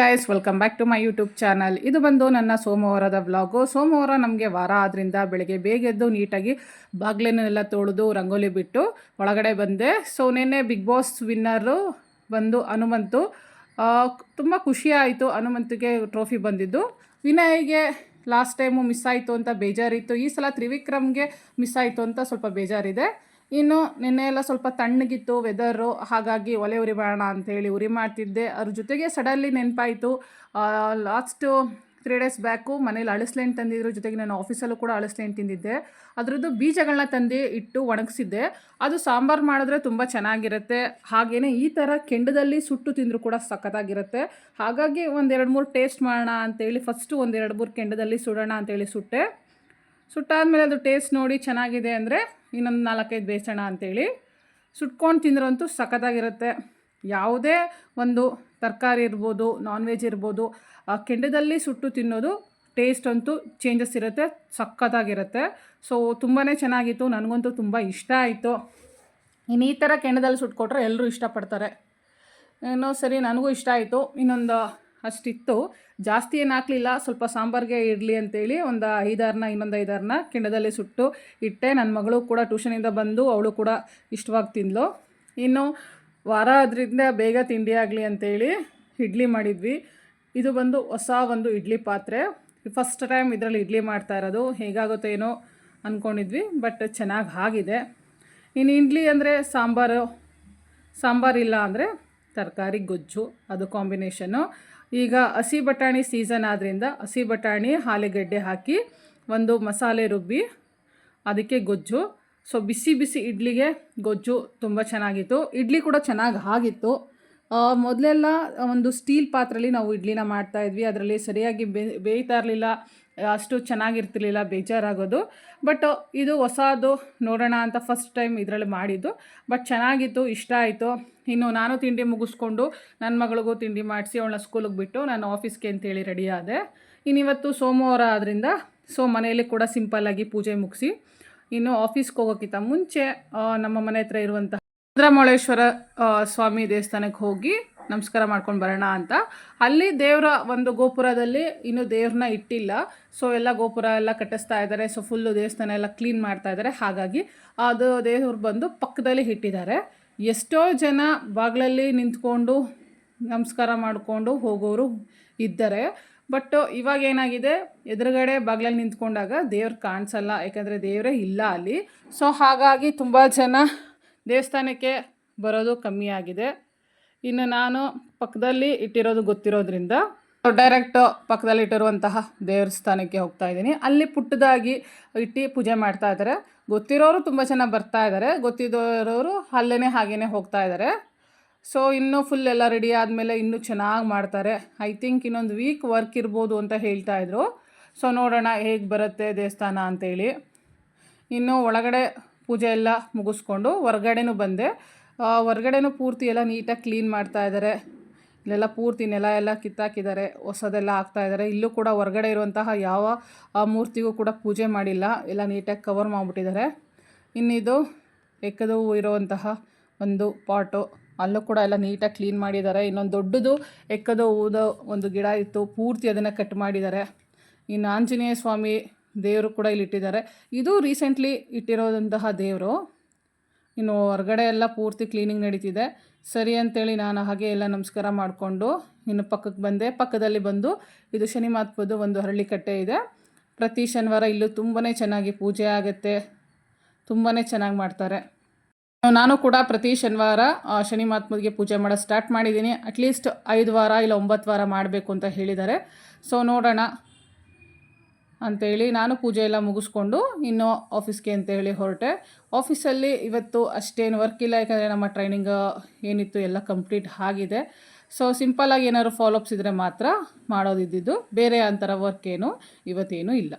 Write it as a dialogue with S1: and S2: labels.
S1: Guys welcome back to my YouTube channel. ಇದು ಬಂದು ನನ್ನ ಸೋಮವಾರದ ವ್ಲಾಗು. ಸೋಮವಾರ ನಮಗೆ ವಾರ ಆದ್ದರಿಂದ ಬೆಳಗ್ಗೆ ಬೇಗ ಎದ್ದು ನೀಟಾಗಿ ಬಾಗಿಲನ್ನೆಲ್ಲ ತೊಳೆದು ರಂಗೋಲಿ ಬಿಟ್ಟು ಒಳಗಡೆ ಬಂದೆ. ಸೊ ನಿನ್ನೆ ಬಿಗ್ ಬಾಸ್ ವಿನ್ನರು ಬಂದು ಹನುಮಂತು. ತುಂಬ ಖುಷಿ ಆಯಿತು ಹನುಮಂತಿಗೆ ಟ್ರೋಫಿ ಬಂದಿದ್ದು. ವಿನಯ್ಗೆ ಲಾಸ್ಟ್ ಟೈಮು ಮಿಸ್ ಆಯಿತು ಅಂತ ಬೇಜಾರಿತ್ತು. ಈ ಸಲ ತ್ರಿವಿಕ್ರಮ್ಗೆ ಮಿಸ್ ಆಯಿತು ಅಂತ ಸ್ವಲ್ಪ ಬೇಜಾರಿದೆ. ಇನ್ನು ನಿನ್ನೆ ಎಲ್ಲ ಸ್ವಲ್ಪ ತಣ್ಣಗಿತ್ತು ವೆದರು, ಹಾಗಾಗಿ ಒಲೆ ಉರಿ ಮಾಡೋಣ ಅಂಥೇಳಿ ಉರಿ ಮಾಡ್ತಿದ್ದೆ. ಅದ್ರ ಜೊತೆಗೆ ಸಡನ್ಲಿ ನೆನಪಾಯಿತು, ಲಾಸ್ಟು 3 ಡೇಸ್ ಬ್ಯಾಕು ಮನೇಲಿ ಅಳಿಸ್ಲೆಂಟು ತಂದಿದ್ರು. ಜೊತೆಗೆ ನಾನು ಆಫೀಸಲ್ಲೂ ಕೂಡ ಅಳಿಸ್ಲೆಂಟು ತಿಂದಿದ್ದೆ. ಅದರದ್ದು ಬೀಜಗಳನ್ನ ತಂದು ಇಟ್ಟು ಒಣಗಿಸಿದ್ದೆ. ಅದು ಸಾಂಬಾರು ಮಾಡಿದ್ರೆ ತುಂಬ ಚೆನ್ನಾಗಿರುತ್ತೆ. ಹಾಗೆಯೇ ಈ ಥರ ಕೆಂಡದಲ್ಲಿ ಸುಟ್ಟು ತಿಂದರೂ ಕೂಡ ಸಖತ್ತಾಗಿರುತ್ತೆ. ಹಾಗಾಗಿ 1-2-3 ಟೇಸ್ಟ್ ಮಾಡೋಣ ಅಂಥೇಳಿ ಫಸ್ಟು 1-2-3 ಕೆಂಡದಲ್ಲಿ ಸುಡೋಣ ಅಂಥೇಳಿ ಸುಟ್ಟಾದಮೇಲೆ ಅದು ಟೇಸ್ಟ್ ನೋಡಿ ಚೆನ್ನಾಗಿದೆ ಅಂದರೆ ಇನ್ನೊಂದು 4-5 ಬೇಯಿಸೋಣ ಅಂಥೇಳಿ ಸುಟ್ಕೊಂಡು ತಿಂದ್ರಂತೂ ಸಖತ್ತಾಗಿರುತ್ತೆ. ಯಾವುದೇ ಒಂದು ತರಕಾರಿ ಇರ್ಬೋದು, ನಾನ್ ವೆಜ್ ಇರ್ಬೋದು, ಆ ಕೆಂಡದಲ್ಲಿ ಸುಟ್ಟು ತಿನ್ನೋದು ಟೇಸ್ಟ್ ಅಂತೂ ಚೇಂಜಸ್ ಇರುತ್ತೆ, ಸಖತ್ತಾಗಿರುತ್ತೆ. ಸೊ ತುಂಬಾ ಚೆನ್ನಾಗಿತ್ತು, ನನಗಂತೂ ತುಂಬ ಇಷ್ಟ ಆಯಿತು. ಇನ್ನು ಈ ಥರ ಕೆಂಡದಲ್ಲಿ ಸುಟ್ಕೊಟ್ರೆ ಎಲ್ಲರೂ ಇಷ್ಟಪಡ್ತಾರೆ. ಏನೋ ಸರಿ ನನಗೂ ಇಷ್ಟ ಆಯಿತು. ಇನ್ನೊಂದು ಅಷ್ಟಿತ್ತು, ಜಾಸ್ತಿ ಏನು ಹಾಕಲಿಲ್ಲ, ಸ್ವಲ್ಪ ಸಾಂಬಾರಿಗೆ ಇರಲಿ ಅಂತೇಳಿ ಒಂದು 5-6ನ ಕೆಂಡದಲ್ಲಿ ಸುಟ್ಟು ಇಟ್ಟೆ. ನನ್ನ ಮಗಳು ಕೂಡ ಟ್ಯೂಷನಿಂದ ಬಂದು ಅವಳು ಕೂಡ ಇಷ್ಟವಾಗಿ ತಿಂದಳು. ಇನ್ನು ವಾರ ಅದರಿಂದ ಬೇಗ ತಿಂಡಿ ಆಗಲಿ ಅಂತೇಳಿ ಇಡ್ಲಿ ಮಾಡಿದ್ವಿ. ಇದು ಬಂದು ಹೊಸ ಒಂದು ಇಡ್ಲಿ ಪಾತ್ರೆ, ಫಸ್ಟ್ ಟೈಮ್ ಇದರಲ್ಲಿ ಇಡ್ಲಿ ಮಾಡ್ತಾ ಇರೋದು. ಹೇಗಾಗುತ್ತೋ ಏನೋ ಅಂದ್ಕೊಂಡಿದ್ವಿ, ಬಟ್ ಚೆನ್ನಾಗಿ ಆಗಿದೆ. ಇನ್ನು ಇಡ್ಲಿ ಅಂದರೆ ಸಾಂಬಾರಿಲ್ಲ ಅಂದರೆ ತರಕಾರಿ ಗೊಜ್ಜು, ಅದು ಕಾಂಬಿನೇಷನ್ನು. ಈಗ ಹಸಿ ಬಟಾಣಿ ಸೀಸನ್ ಆದ್ದರಿಂದ ಹಸಿ ಬಟಾಣಿ ಆಲೂಗಡ್ಡೆ ಹಾಕಿ ಒಂದು ಮಸಾಲೆ ರುಬ್ಬಿ ಅದಕ್ಕೆ ಗೊಜ್ಜು. ಸೊ ಬಿಸಿ ಬಿಸಿ ಇಡ್ಲಿಗೆ ಗೊಜ್ಜು ತುಂಬ ಚೆನ್ನಾಗಿತ್ತು. ಇಡ್ಲಿ ಕೂಡ ಚೆನ್ನಾಗಿ ಆಗಿತ್ತು. ಮೊದಲೆಲ್ಲ ಒಂದು ಸ್ಟೀಲ್ ಪಾತ್ರೆಯಲ್ಲಿ ನಾವು ಇಡ್ಲಿನ ಮಾಡ್ತಾಯಿದ್ವಿ. ಅದರಲ್ಲಿ ಸರಿಯಾಗಿ ಬೇಯ್ತಾ ಇರಲಿಲ್ಲ, ಅಷ್ಟು ಚೆನ್ನಾಗಿರ್ತಿರ್ಲಿಲ್ಲ, ಬೇಜಾರಾಗೋದು. ಬಟ್ ಇದು ಹೊಸದು ನೋಡೋಣ ಅಂತ ಫಸ್ಟ್ ಟೈಮ್ ಇದರಲ್ಲಿ ಮಾಡಿದ್ದು. ಬಟ್ ಚೆನ್ನಾಗಿತ್ತು, ಇಷ್ಟ ಆಯಿತು. ಇನ್ನು ನಾನು ತಿಂಡಿ ಮುಗಿಸ್ಕೊಂಡು ನನ್ನ ಮಗಳಿಗೂ ತಿಂಡಿ ಮಾಡಿಸಿ ಅವಳನ್ನ ಸ್ಕೂಲಿಗೆ ಬಿಟ್ಟು ನಾನು ಆಫೀಸ್ಗೆ ಅಂತೇಳಿ ರೆಡಿ ಆದೆ. ಇನ್ನಿವತ್ತು ಸೋಮವಾರ ಆದ್ದರಿಂದ ಮನೆಯಲ್ಲಿ ಕೂಡ ಸಿಂಪಲ್ಲಾಗಿ ಪೂಜೆ ಮುಗಿಸಿ ಇನ್ನು ಆಫೀಸ್ಗೆ ಹೋಗೋಕ್ಕಿಂತ ಮುಂಚೆ ನಮ್ಮ ಮನೆ ಹತ್ರ ಇರುವಂತಹ ಚಂದ್ರಮೌಳೇಶ್ವರ ಸ್ವಾಮಿ ದೇವಸ್ಥಾನಕ್ಕೆ ಹೋಗಿ ನಮಸ್ಕಾರ ಮಾಡ್ಕೊಂಡು ಬರೋಣ ಅಂತ. ಅಲ್ಲಿ ದೇವರ ಒಂದು ಗೋಪುರದಲ್ಲಿ ಇನ್ನೂ ದೇವ್ರನ್ನ ಇಟ್ಟಿಲ್ಲ. ಸೊ ಎಲ್ಲ ಗೋಪುರ ಎಲ್ಲ ಕಟ್ಟಿಸ್ತಾ ಇದ್ದಾರೆ. ಸೊ ಫುಲ್ಲು ದೇವಸ್ಥಾನ ಎಲ್ಲ ಕ್ಲೀನ್ ಮಾಡ್ತಾ ಇದ್ದಾರೆ. ಹಾಗಾಗಿ ಅದು ದೇವ್ರು ಬಂದು ಪಕ್ಕದಲ್ಲಿ ಇಟ್ಟಿದ್ದಾರೆ. ಎಷ್ಟೋ ಜನ ಬಾಗಿಲಲ್ಲಿ ನಿಂತ್ಕೊಂಡು ನಮಸ್ಕಾರ ಮಾಡಿಕೊಂಡು ಹೋಗೋರು ಇದ್ದಾರೆ. ಬಟ್ ಇವಾಗ ಏನಾಗಿದೆ, ಎದುರುಗಡೆ ಬಾಗಿಲಲ್ಲಿ ನಿಂತ್ಕೊಂಡಾಗ ದೇವ್ರು ಕಾಣಿಸಲ್ಲ, ಯಾಕಂದರೆ ದೇವರೇ ಇಲ್ಲ ಅಲ್ಲಿ. ಸೊ ಹಾಗಾಗಿ ತುಂಬ ಜನ ದೇವಸ್ಥಾನಕ್ಕೆ ಬರೋದು ಕಮ್ಮಿ ಆಗಿದೆ. ಇನ್ನು ನಾನು ಪಕ್ಕದಲ್ಲಿ ಇಟ್ಟಿರೋದು ಗೊತ್ತಿರೋದ್ರಿಂದ ಡೈರೆಕ್ಟ್ ಪಕ್ಕದಲ್ಲಿ ಇಟ್ಟಿರುವಂತಹ ದೇವಸ್ಥಾನಕ್ಕೆ ಹೋಗ್ತಾ ಇದ್ದೀನಿ. ಅಲ್ಲಿ ಪುಟ್ಟದಾಗಿ ಇಟ್ಟು ಪೂಜೆ ಮಾಡ್ತಾ ಇದ್ದಾರೆ. ಗೊತ್ತಿರೋರು ತುಂಬ ಜನ ಬರ್ತಾ ಇದ್ದಾರೆ, ಗೊತ್ತಿರೋರು ಅಲ್ಲೇ ಹಾಗೇ ಹೋಗ್ತಾ ಇದ್ದಾರೆ. ಸೊ ಇನ್ನೂ ಫುಲ್ ಎಲ್ಲ ರೆಡಿ ಆದಮೇಲೆ ಇನ್ನೂ ಚೆನ್ನಾಗಿ ಮಾಡ್ತಾರೆ. ಐ ಥಿಂಕ್ ಇನ್ನೊಂದು ವೀಕ್ ವರ್ಕ್ ಇರ್ಬೋದು ಅಂತ ಹೇಳ್ತಾಯಿದ್ರು. ಸೊ ನೋಡೋಣ ಹೇಗೆ ಬರುತ್ತೆ ದೇವಸ್ಥಾನ ಅಂತೇಳಿ. ಇನ್ನು ಒಳಗಡೆ ಪೂಜೆ ಎಲ್ಲ ಮುಗಿಸ್ಕೊಂಡು ಹೊರ್ಗಡೆನೂ ಬಂದೆ. ಹೊರ್ಗಡೆನೂ ಪೂರ್ತಿ ಎಲ್ಲ ನೀಟಾಗಿ ಕ್ಲೀನ್ ಮಾಡ್ತಾ ಇದ್ದಾರೆ. ಇಲ್ಲೆಲ್ಲ ಪೂರ್ತಿ ನೆಲ ಎಲ್ಲ ಕಿತ್ತಾಕಿದ್ದಾರೆ, ಹೊಸದೆಲ್ಲ ಹಾಕ್ತಾಯಿದ್ದಾರೆ. ಇಲ್ಲೂ ಕೂಡ ಹೊರ್ಗಡೆ ಇರುವಂತಹ ಯಾವ ಮೂರ್ತಿಗೂ ಕೂಡ ಪೂಜೆ ಮಾಡಿಲ್ಲ, ಎಲ್ಲ ನೀಟಾಗಿ ಕವರ್ ಮಾಡಿಬಿಟ್ಟಿದ್ದಾರೆ. ಇನ್ನಿದು ಎಕ್ಕದು ಇರುವಂತಹ ಒಂದು ಪಾಟು, ಅಲ್ಲೂ ಕೂಡ ಎಲ್ಲ ನೀಟಾಗಿ ಕ್ಲೀನ್ ಮಾಡಿದ್ದಾರೆ. ಇನ್ನೊಂದು ದೊಡ್ಡದು ಎಕ್ಕದು ಹೂದು ಒಂದು ಗಿಡ ಇತ್ತು, ಪೂರ್ತಿ ಅದನ್ನು ಕಟ್ ಮಾಡಿದ್ದಾರೆ. ಇನ್ನು ಆಂಜನೇಯ ಸ್ವಾಮಿ ದೇವರು ಕೂಡ ಇಲ್ಲಿ ಇಟ್ಟಿದ್ದಾರೆ. ಇದು ರೀಸೆಂಟ್ಲಿ ಇಟ್ಟಿರೋದಂತಹ ದೇವರು. ಇನ್ನು ಹೊರಗಡೆ ಎಲ್ಲ ಪೂರ್ತಿ ಕ್ಲೀನಿಂಗ್ ನಡೀತಿದೆ. ಸರಿ ಅಂತೇಳಿ ನಾನು ಹಾಗೆ ಎಲ್ಲ ನಮಸ್ಕಾರ ಮಾಡಿಕೊಂಡು ಇನ್ನು ಪಕ್ಕಕ್ಕೆ ಬಂದೆ. ಪಕ್ಕದಲ್ಲಿ ಬಂದು ಇದು ಶನಿ ಮಹಾತ್ಮದ ಒಂದು ಹರಳಿಕಟ್ಟೆ ಇದೆ. ಪ್ರತಿ ಶನಿವಾರ ಇಲ್ಲೂ ತುಂಬಾ ಚೆನ್ನಾಗಿ ಪೂಜೆ ಆಗುತ್ತೆ, ತುಂಬಾ ಚೆನ್ನಾಗಿ ಮಾಡ್ತಾರೆ. ನಾನು ಕೂಡ ಪ್ರತಿ ಶನಿವಾರ ಶನಿ ಮಹಾತ್ಮಗೆ ಪೂಜೆ ಮಾಡೋದು ಸ್ಟಾರ್ಟ್ ಮಾಡಿದ್ದೀನಿ. ಅಟ್ಲೀಸ್ಟ್ 5 ವಾರ ಇಲ್ಲ 9 ವಾರ ಮಾಡಬೇಕು ಅಂತ ಹೇಳಿದ್ದಾರೆ. ಸೊ ನೋಡೋಣ ಅಂಥೇಳಿ ನಾನು ಪೂಜೆ ಎಲ್ಲ ಮುಗಿಸ್ಕೊಂಡು ಇನ್ನೂ ಆಫೀಸ್ಗೆ ಅಂತೇಳಿ ಹೊರಟೆ. ಆಫೀಸಲ್ಲಿ ಇವತ್ತು ಅಷ್ಟೇನು ವರ್ಕ್ ಇಲ್ಲ, ಯಾಕಂದರೆ ನಮ್ಮ ಟ್ರೈನಿಂಗ್ ಏನಿತ್ತು ಎಲ್ಲ ಕಂಪ್ಲೀಟ್ ಆಗಿದೆ. ಸೊ ಸಿಂಪಲ್ಲಾಗಿ ಏನಾದ್ರು ಫಾಲೋಅಪ್ಸ್ ಇದ್ದರೆ ಮಾತ್ರ ಮಾಡೋದಿದ್ದು, ಬೇರೆ ಅಂಥರ ವರ್ಕ್ ಏನು ಇವತ್ತೇನೂ ಇಲ್ಲ.